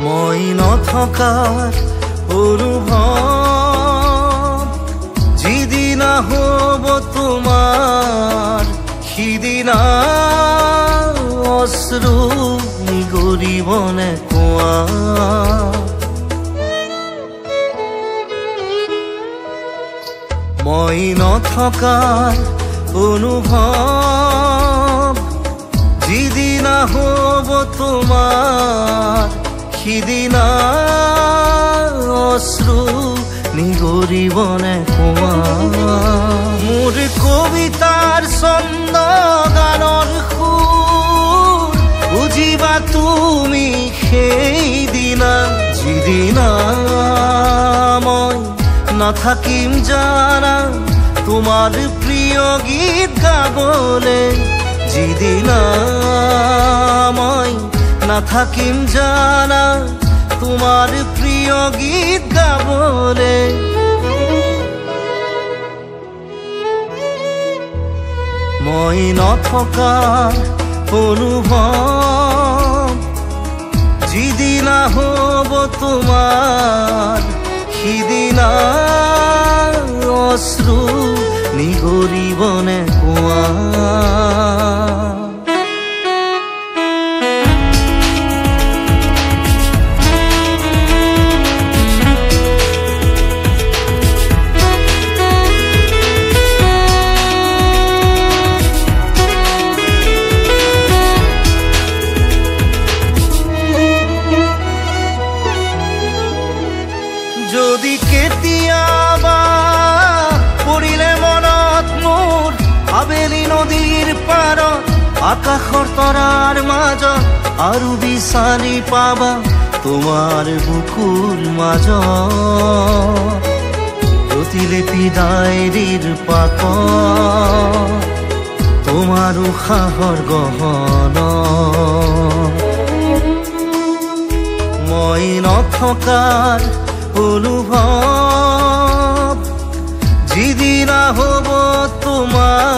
মই নথকাৰ অনুভৱ যিদিনা হ'ব তোমাৰ সিদিনা অশ্ৰু নিগৰিবনে কোৱা মই নথকাৰ অনুভৱ যিদিনা হ'ব তোমাৰ সিদিনা অশ্ৰু নিগৰিবনে কোৱা মোৰ কবিতাৰ ছন্দ গানৰ সুৰ বুজিবা তুমি সেইদিনা যিদিনা মই নাথাকিম জানা তোমাৰ প্ৰিয় গীত গাবলে যিদিনা মই নাথাকিম জানা তোমাৰ প্ৰিয় গীত গাবলে মই নথকাৰ অনুভৱ যিদিনা হ'ব তোমাৰ সিদিনা অশ্ৰু নিগৰিবনে কোৱা যদি কেতিয়াবা পৰিলে মনত মোৰ আবেলি নদীৰ পাৰত আকাশৰ তৰাৰ মাজত আৰু বিচাৰি পাবা তোমাৰ বুকুৰ মাজত প্ৰতিলিপি ডায়েৰীৰ পাকত তোমাৰ উশাহৰ গহনা মই নথকাৰ অনুভৱ যিদিনা হ'ব তোমাৰ